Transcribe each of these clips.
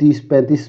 30-35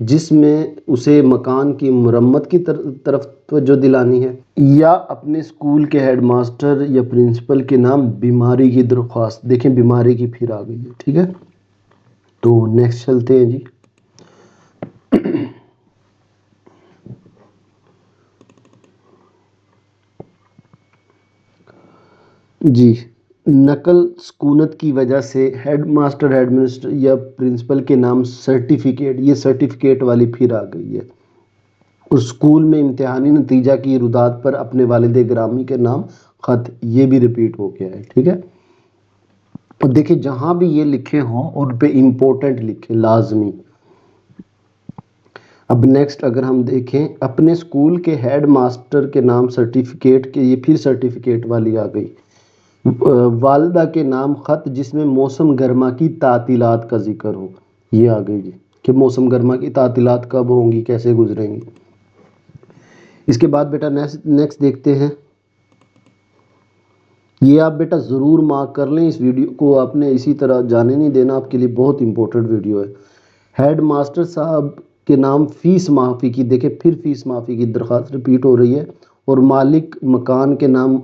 جس میں اسے مکان کی مرمت کی طرف توجہ دلانی ہے، یا اپنے اسکول کے ہیڈ ماسٹر یا پرنسپل کے نام بیماری کی درخواست. دیکھیں بیماری کی پھر آ گئی ہے. ٹھیک ہے، تو نیکسٹ چلتے ہیں جی. جی، نقل سکونت کی وجہ سے ہیڈ ماسٹر، ہیڈ منسٹر یا پرنسپل کے نام سرٹیفکیٹ، یہ سرٹیفکیٹ والی پھر آ گئی ہے. اور اسکول میں امتحانی نتیجہ کی رداد پر اپنے والد گرامی کے نام خط، یہ بھی ریپیٹ ہو گیا ہے. ٹھیک ہے، اور دیکھیں جہاں بھی یہ لکھے ہوں ان پہ امپورٹنٹ لکھیں لازمی. اب نیکسٹ اگر ہم دیکھیں اپنے اسکول کے ہیڈ ماسٹر کے نام سرٹیفکیٹ کے، یہ پھر سرٹیفکیٹ والی آ گئی. والدہ کے نام خط جس میں موسم گرما کی تعطیلات کا ذکر ہو، یہ آ گئی جی کہ موسم گرما کی تعطیلات کب ہوں گی، کیسے گزریں گی. اس کے بعد بیٹا نیکسٹ دیکھتے ہیں. یہ آپ بیٹا ضرور مارک کر لیں، اس ویڈیو کو آپ نے اسی طرح جانے نہیں دینا، آپ کے لیے بہت امپورٹنٹ ویڈیو ہے. ہیڈ ماسٹر صاحب کے نام فیس معافی کی، دیکھیں پھر فیس معافی کی درخواست ریپیٹ ہو رہی ہے. اور مالک مکان کے نام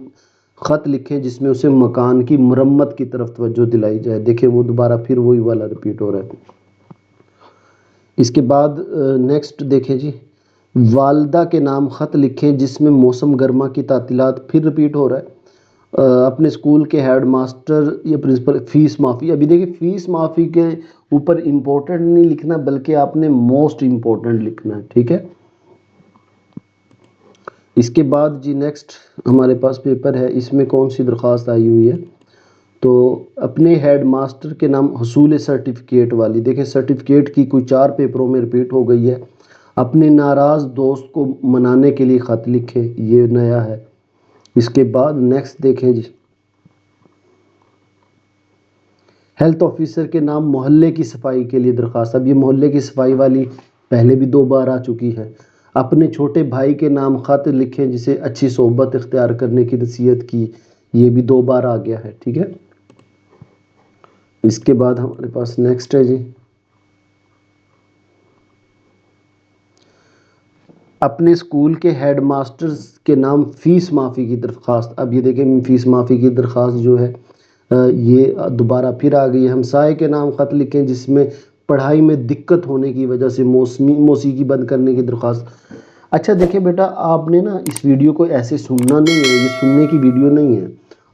خط لکھیں جس میں اسے مکان کی مرمت کی طرف توجہ دلائی جائے. دیکھیں وہ دوبارہ پھر وہی والا ریپیٹ ہو رہا ہے. اس کے بعد نیکسٹ دیکھیں جی، والدہ کے نام خط لکھیں جس میں موسم گرما کی تعطیلات، پھر ریپیٹ ہو رہا ہے. اپنے اسکول کے ہیڈ ماسٹر یا پرنسپل، فیس معافی. ابھی دیکھیں فیس معافی کے اوپر امپورٹنٹ نہیں لکھنا بلکہ آپ نے موسٹ امپورٹنٹ لکھنا ہے. ٹھیک ہے، اس کے بعد جی نیکسٹ ہمارے پاس پیپر ہے، اس میں کون سی درخواست آئی ہوئی ہے، تو اپنے ہیڈ ماسٹر کے نام حصول سرٹیفکیٹ والی. دیکھیں سرٹیفکیٹ کی کوئی 4 پیپروں میں ریپیٹ ہو گئی ہے. اپنے ناراض دوست کو منانے کے لیے خط لکھیں، یہ نیا ہے. اس کے بعد نیکسٹ دیکھیں جی، ہیلتھ آفیسر کے نام محلے کی صفائی کے لیے درخواست. اب یہ محلے کی صفائی والی پہلے بھی 2 بار آ چکی ہے. اپنے چھوٹے بھائی کے نام خط لکھیں جسے اچھی صحبت اختیار کرنے کی نصیحت کی، یہ بھی 2 بار آ گیا ہے. ٹھیک ہے، اس کے بعد ہمارے پاس نیکسٹ ہے جی، اپنے اسکول کے ہیڈ ماسٹرز کے نام فیس معافی کی درخواست. اب یہ دیکھیں فیس معافی کی درخواست جو ہے یہ دوبارہ پھر آ گئی ہے. ہمسائے کے نام خط لکھیں جس میں پڑھائی میں دقت ہونے کی وجہ سے موسیقی بند کرنے کی درخواست. اچھا دیکھیں بیٹا، آپ نے نا اس ویڈیو کو ایسے سننا نہیں ہے، یہ سننے کی ویڈیو نہیں ہے.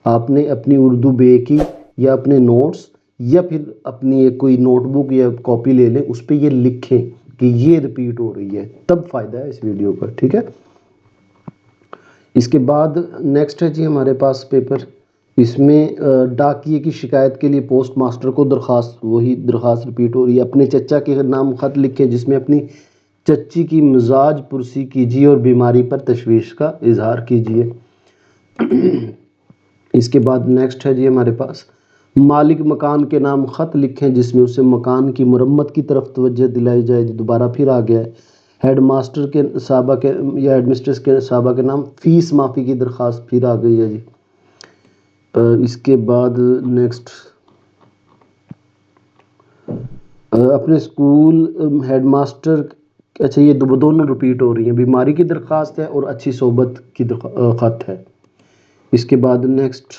آپ نے اپنی اردو بے کی یا اپنے نوٹس یا پھر اپنی ایک کوئی نوٹ بک یا کاپی لے لیں، اس پہ یہ لکھیں کہ یہ ریپیٹ ہو رہی ہے، تب فائدہ ہے اس ویڈیو کا. ٹھیک ہے، اس کے بعد نیکسٹ ہے جی ہمارے پاس پیپر. اس میں ڈاکیے کی شکایت کے لیے پوسٹ ماسٹر کو درخواست، وہی درخواست ریپیٹ ہو رہی ہے. اپنے چچا کے نام خط لکھیں جس میں اپنی چچی کی مزاج پرسی کیجیے اور بیماری پر تشویش کا اظہار کیجیے. اس کے بعد نیکسٹ ہے جی ہمارے پاس، مالک مکان کے نام خط لکھیں جس میں اسے مکان کی مرمت کی طرف توجہ دلائی جائے. دوبارہ پھر آ گیا ہے. ہیڈ ماسٹر کے صاحبہ کے یا ہیڈ مسٹرس کے صاحبہ کے نام فیس معافی کی درخواست پھر آ گئی ہے جی. اس کے بعد نیکسٹ اپنے اسکول ہیڈ ماسٹر، اچھا یہ دونوں ریپیٹ ہو رہی ہیں، بیماری کی درخواست ہے اور اچھی صحبت کی خط ہے. اس کے بعد نیکسٹ،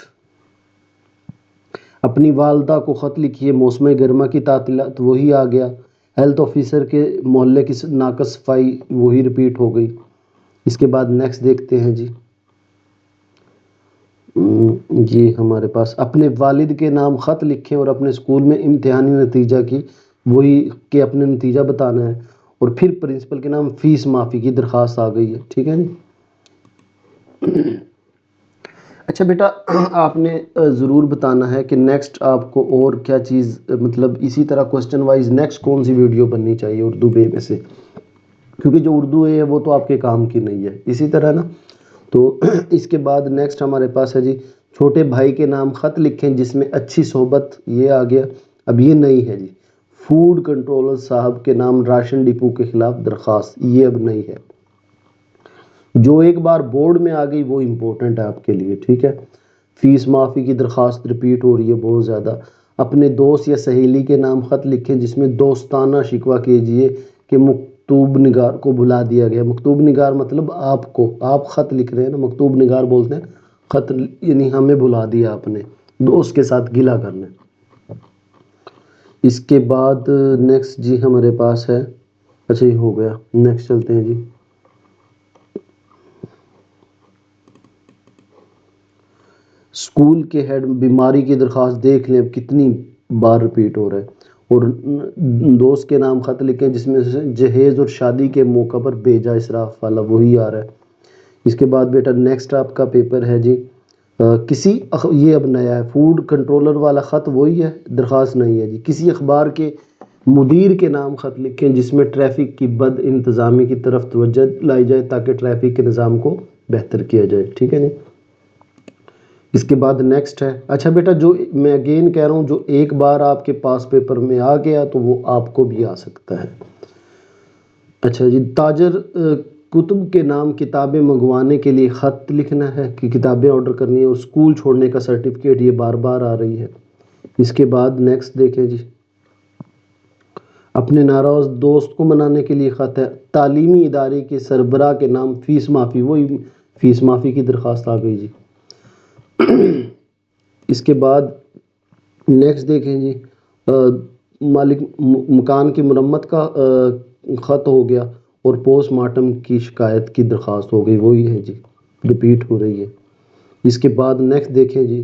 اپنی والدہ کو خط لکھیے موسم گرما کی تعطیلات، وہی آ گیا. ہیلتھ آفیسر کے محلے کی ناقص صفائی، وہی ریپیٹ ہو گئی. اس کے بعد نیکسٹ دیکھتے ہیں جی، جی ہمارے پاس اپنے والد کے نام خط لکھیں اور اپنے اسکول میں امتحانی نتیجہ کی، وہی کہ اپنے نتیجہ بتانا ہے. اور پھر پرنسپل کے نام فیس معافی کی درخواست آ گئی ہے. ٹھیک ہے جی. اچھا بیٹا، آپ نے ضرور بتانا ہے کہ نیکسٹ آپ کو اور کیا چیز، مطلب اسی طرح کوسچن وائز نیکسٹ کون سی ویڈیو بننی چاہیے اردو بے میں سے، کیونکہ جو اردو ہے وہ تو آپ کے کام کی نہیں ہے. اسی طرح نا، تو اس کے بعد نیکسٹ ہمارے پاس ہے جی، چھوٹے بھائی کے نام خط لکھیں جس میں اچھی صحبت، یہ آ گیا. اب یہ نہیں ہے جی، فوڈ کنٹرولر صاحب کے نام راشن ڈپو کے خلاف درخواست، یہ اب نہیں ہے. جو ایک بار بورڈ میں آ گئی وہ امپورٹنٹ ہے آپ کے لیے. ٹھیک ہے، فیس معافی کی درخواست ریپیٹ ہو رہی ہے بہت زیادہ. اپنے دوست یا سہیلی کے نام خط لکھیں جس میں دوستانہ شکوہ کیجیے کہ مکتوب نگار کو بلا دیا گیا. مکتوب نگار مطلب آپ کو، آپ خط لکھ رہے ہیں نا، مکتوب نگار بولتے ہیں خط، یعنی ہمیں بلا دیا آپ نے، دوست کے ساتھ گلہ کرنے. اس کے بعد نیکسٹ جی ہمارے پاس ہے، اچھا یہ ہو گیا، نیکسٹ چلتے ہیں جی. اسکول کے ہیڈ بیماری کی درخواست، دیکھ لیں اب کتنی بار رپیٹ ہو رہا ہے. اور دوست کے نام خط لکھیں جس میں سے جہیز اور شادی کے موقع پر بھیجا اسراف والا وہی آ رہا ہے. اس کے بعد بیٹا نیکسٹ آپ کا پیپر ہے جی یہ اب نیا ہے، فوڈ کنٹرولر والا خط وہی ہے، درخواست نہیں ہے جی. کسی اخبار کے مدیر کے نام خط لکھیں جس میں ٹریفک کی بد انتظامی کی طرف توجہ لائی جائے تاکہ ٹریفک کے نظام کو بہتر کیا جائے. ٹھیک ہے جی. اس کے بعد نیکسٹ ہے، اچھا بیٹا جو میں اگین کہہ رہا ہوں، جو ایک بار آپ کے پاس پیپر میں آ گیا تو وہ آپ کو بھی آ سکتا ہے. اچھا جی، تاجر کتب کے نام کتابیں منگوانے کے لیے خط لکھنا ہے کہ کتابیں آرڈر کرنی ہے، اور اسکول چھوڑنے کا سرٹیفکیٹ یہ بار بار آ رہی ہے. اس کے بعد نیکسٹ دیکھیں جی، اپنے ناراض دوست کو منانے کے لیے خط ہے، تعلیمی ادارے کے سربراہ کے نام فیس معافی، وہی فیس معافی کی درخواست آ گئی جی. اس کے بعد نیکسٹ دیکھیں جی، مالک مکان کی مرمت کا خط ہو گیا، اور پوسٹ مارٹم کی شکایت کی درخواست ہو گئی، وہی ہے جی، رپیٹ ہو رہی ہے. اس کے بعد نیکسٹ دیکھیں جی،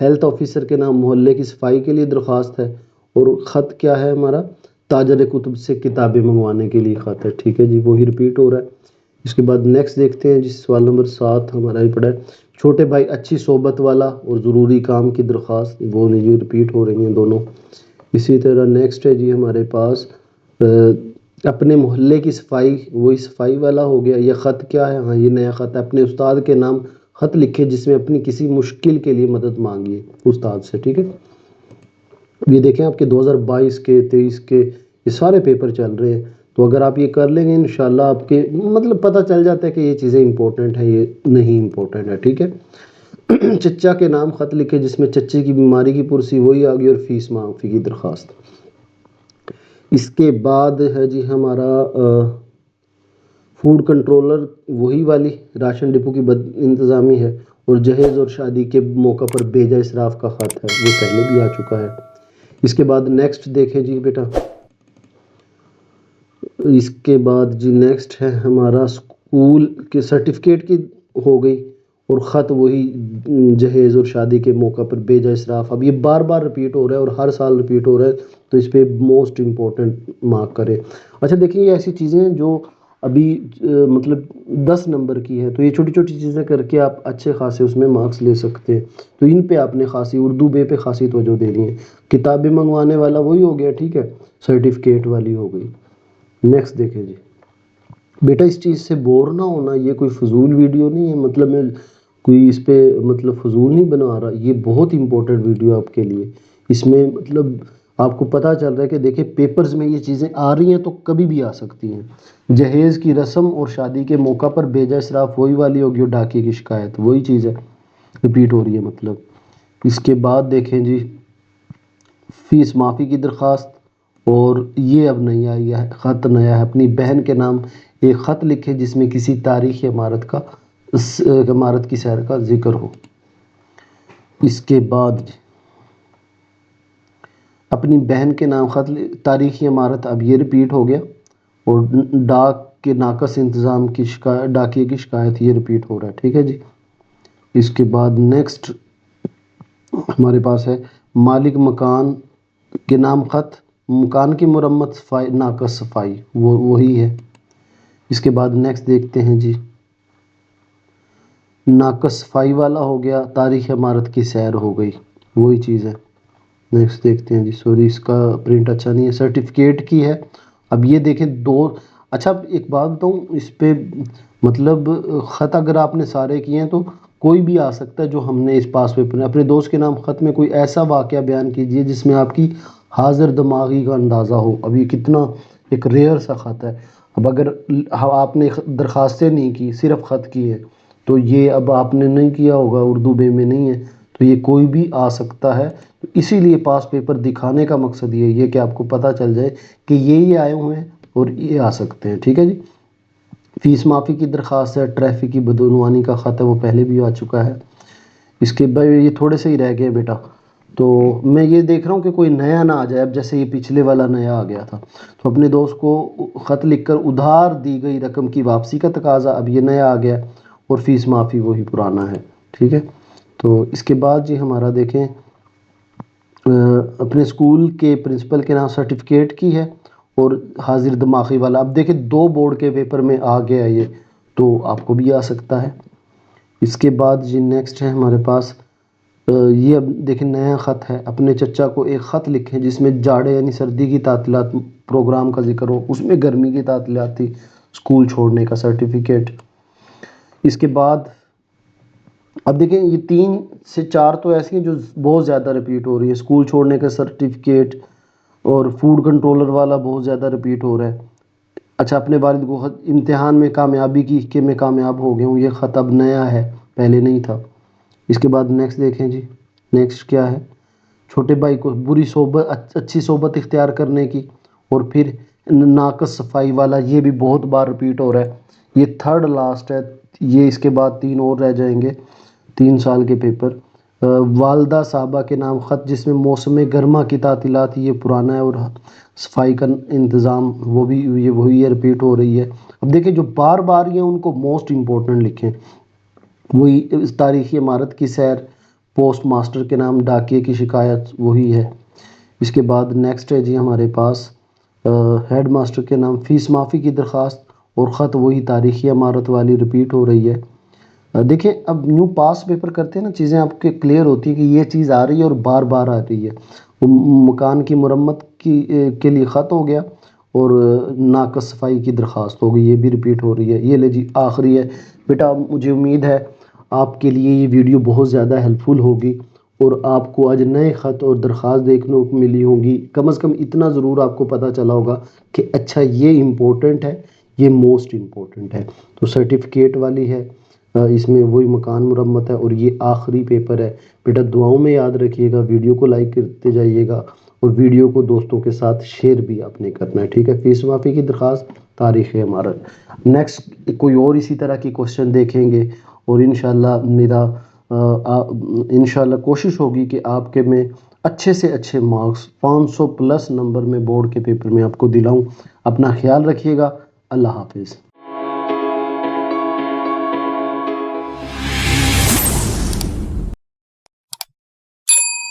ہیلتھ آفیسر کے نام محلے کی صفائی کے لیے درخواست ہے، اور خط کیا ہے ہمارا، تاجر کتب سے کتابیں منگوانے کے لیے خط ہے. ٹھیک ہے جی، وہی رپیٹ ہو رہا ہے. اس کے بعد نیکسٹ دیکھتے ہیں جی، سوال نمبر 7 ہمارا ہی پڑا ہے، چھوٹے بھائی اچھی صحبت والا اور ضروری کام کی درخواست، وہ نہیں رپیٹ ہو رہی ہیں دونوں. اسی طرح نیکسٹ ہے جی ہمارے پاس اپنے محلے کی صفائی، وہی صفائی والا ہو گیا. یہ خط کیا ہے، ہاں یہ نیا خط ہے، اپنے استاد کے نام خط لکھے جس میں اپنی کسی مشکل کے لیے مدد مانگیے استاد سے. ٹھیک ہے، یہ دیکھیں آپ کے 2022 کے 23 کے یہ سارے پیپر چل رہے ہیں، تو اگر آپ یہ کر لیں گے انشاءاللہ آپ کے مطلب پتہ چل جاتا ہے کہ یہ چیزیں امپورٹنٹ ہیں، یہ نہیں امپورٹنٹ ہے. ٹھیک ہے. چچا کے نام خط لکھے جس میں چچے کی بیماری کی پرسی وہی آ گئی، اور فیس معافی کی درخواست. اس کے بعد ہے جی ہمارا فوڈ کنٹرولر وہی والی راشن ڈپو کی بد انتظامی ہے، اور جہیز اور شادی کے موقع پر بھیجا اسراف کا خط ہے، وہ پہلے بھی آ چکا ہے. اس کے بعد نیکسٹ دیکھیں جی بیٹا، اس کے بعد جی نیکسٹ ہے ہمارا اسکول کے سرٹیفکیٹ کی ہو گئی، اور خط وہی جہیز اور شادی کے موقع پر بھیجا اسراف. اب یہ بار بار رپیٹ ہو رہا ہے اور ہر سال رپیٹ ہو رہا ہے، تو اس پہ موسٹ امپورٹنٹ مارک کرے. اچھا دیکھیں، یہ ایسی چیزیں ہیں جو ابھی مطلب 10 نمبر کی ہے، تو یہ چھوٹی چھوٹی چیزیں کر کے آپ اچھے خاصے اس میں مارکس لے سکتے ہیں. تو ان پہ آپ نے خاصی اردو بے پہ خاصی توجہ دینی ہے. کتابیں منگوانے والا وہی ہو گیا، ٹھیک ہے، سرٹیفکیٹ والی ہو گئی. نیکسٹ دیکھیں جی بیٹا، اس چیز سے بور نہ ہونا، یہ کوئی فضول ویڈیو نہیں ہے، مطلب میں کوئی اس پہ مطلب فضول نہیں بنا رہا، یہ بہت امپورٹنٹ ویڈیو آپ کے لیے. اس میں مطلب آپ کو پتہ چل رہا ہے کہ دیکھیں پیپرز میں یہ چیزیں آ رہی ہیں تو کبھی بھی آ سکتی ہیں. جہیز کی رسم اور شادی کے موقع پر بھیجا اسراف وہی والی ہوگی، اور ڈاکیے کی شکایت وہی چیز ہے، رپیٹ ہو رہی ہے مطلب. اس کے بعد دیکھیں جی، فیس معافی کی درخواست، اور یہ اب نہیں آئی ہے، خط نیا ہے، اپنی بہن کے نام ایک خط لکھے جس میں کسی تاریخی عمارت کی سیر کا ذکر ہو. اس کے بعد اپنی بہن کے نام خط تاریخی عمارت، اب یہ رپیٹ ہو گیا، اور ڈاک کے ناقص انتظام کی شکایت، ڈاکیے کی شکایت، یہ رپیٹ ہو رہا ہے. ٹھیک ہے جی. اس کے بعد نیکسٹ ہمارے پاس ہے مالک مکان کے نام خط، مکان کی مرمت، صفائی ناقص صفائی، وہی ہے. اس کے بعد نیکسٹ دیکھتے ہیں جی، ناقص صفائی والا ہو گیا، تاریخ عمارت کی سیر ہو گئی، وہی چیز ہے. نیکسٹ دیکھتے ہیں جی، سوری اس کا پرنٹ اچھا نہیں ہے، سرٹیفکیٹ کی ہے. اب یہ دیکھیں اچھا ایک بات بتاؤں، اس پہ مطلب خط اگر آپ نے سارے کیے ہیں تو کوئی بھی آ سکتا ہے جو ہم نے اس پاس پیپر میں. اپنے دوست کے نام خط میں کوئی ایسا واقعہ بیان کیجیے جس میں آپ کی حاضر دماغی کا اندازہ ہو. اب یہ کتنا ایک ریئر سا خط ہے. اب اگر آپ نے درخواستیں نہیں کی، صرف خط کی ہے، تو یہ اب آپ نے نہیں کیا ہوگا، اردو بے میں نہیں ہے، تو یہ کوئی بھی آ سکتا ہے. اسی لیے پاس پیپر دکھانے کا مقصد یہ ہے کہ آپ کو پتہ چل جائے کہ یہ آئے ہوئے ہیں، اور یہ آ سکتے ہیں، ٹھیک ہے جی۔ فیس معافی کی درخواست ہے، ٹریفک کی بدعنوانی کا خط ہے، وہ پہلے بھی آ چکا ہے۔ اس کے بعد یہ تھوڑے سے ہی رہ گئے بیٹا، تو میں یہ دیکھ رہا ہوں کہ کوئی نیا نہ آ جائے، اب جیسے یہ پچھلے والا نیا آ گیا تھا، تو اپنے دوست کو خط لکھ کر ادھار دی گئی رقم کی واپسی کا تقاضا، اب یہ نیا آ گیا، اور فیس معافی وہی پرانا ہے، ٹھیک ہے۔ تو اس کے بعد جی ہمارا دیکھیں اپنے اسکول کے پرنسپل کے نام سرٹیفکیٹ کی ہے، اور حاضر دماغی والا، اب دیکھیں 2 بورڈ کے پیپر میں آ گیا یہ، تو آپ کو بھی آ سکتا ہے۔ اس کے بعد جی نیکسٹ ہے ہمارے پاس یہ، اب دیکھیں نیا خط ہے، اپنے چچا کو ایک خط لکھیں جس میں جاڑے یعنی سردی کی تعطیلات پروگرام کا ذکر ہو، اس میں گرمی کی تعطیلات تھی، اسکول چھوڑنے کا سرٹیفکیٹ۔ اس کے بعد اب دیکھیں یہ 3 سے 4 تو ایسی ہیں جو بہت زیادہ رپیٹ ہو رہی ہے، اسکول چھوڑنے کا سرٹیفکیٹ اور فوڈ کنٹرولر والا بہت زیادہ رپیٹ ہو رہا ہے۔ اچھا، اپنے والد کو خط امتحان میں کامیابی کی میں کامیاب ہو گیا ہوں، یہ خط اب نیا ہے، پہلے نہیں تھا۔ اس کے بعد نیکسٹ دیکھیں جی، نیکسٹ کیا ہے، چھوٹے بھائی کو بری صحبت اچھی صحبت اختیار کرنے کی، اور پھر ناقص صفائی والا، یہ بھی بہت بار رپیٹ ہو رہا ہے، یہ 3rd لاسٹ ہے، یہ اس کے بعد 3 اور رہ جائیں گے، 3 سال کے پیپر۔ والدہ صاحبہ کے نام خط جس میں موسم گرما کی تعطیلات، یہ پرانا ہے، اور صفائی کا انتظام وہ بھی یہ وہی ہے، رپیٹ ہو رہی ہے۔ اب دیکھیں جو بار بار یہ ان کو موسٹ امپورٹنٹ لکھیں، وہی تاریخی عمارت کی سیر، پوسٹ ماسٹر کے نام ڈاکیے کی شکایت، وہی ہے۔ اس کے بعد نیکسٹ ہے جی ہمارے پاس ہیڈ ماسٹر کے نام فیس معافی کی درخواست، اور خط وہی تاریخی عمارت والی رپیٹ ہو رہی ہے۔ دیکھیں اب نیو پاس پیپر کرتے ہیں نا، چیزیں آپ کے کلیئر ہوتی ہیں کہ یہ چیز آ رہی ہے اور بار بار آ رہی ہے۔ مکان کی مرمت کے لیے خط ہو گیا، اور ناقص صفائی کی درخواست ہو گئی، یہ بھی رپیٹ ہو رہی ہے۔ یہ لے جی آخری ہے بیٹا، مجھے امید ہے آپ کے لیے یہ ویڈیو بہت زیادہ ہیلپ فل ہوگی، اور آپ کو آج نئے خط اور درخواست دیکھنے کو ملی ہوں گی۔ کم از کم اتنا ضرور آپ کو پتہ چلا ہوگا کہ اچھا یہ امپورٹنٹ ہے، یہ موسٹ امپورٹنٹ ہے۔ تو سرٹیفکیٹ والی ہے، اس میں وہی مکان مرمت ہے، اور یہ آخری پیپر ہے بیٹا۔ دعاؤں میں یاد رکھیے گا، ویڈیو کو لائک کرتے جائیے گا، اور ویڈیو کو دوستوں کے ساتھ شیئر بھی آپ نے کرنا ہے، ٹھیک ہے۔ فیس معافی کی درخواست، تاریخ عمارت، نیکسٹ کوئی اور اسی طرح کی کوشچن دیکھیں گے، اور انشاءاللہ کوشش ہوگی کہ آپ کے میں اچھے سے اچھے مارکس 500 پلس نمبر میں بورڈ کے پیپر میں آپ کو دلاؤں۔ اپنا خیال رکھیے گا، اللہ حافظ۔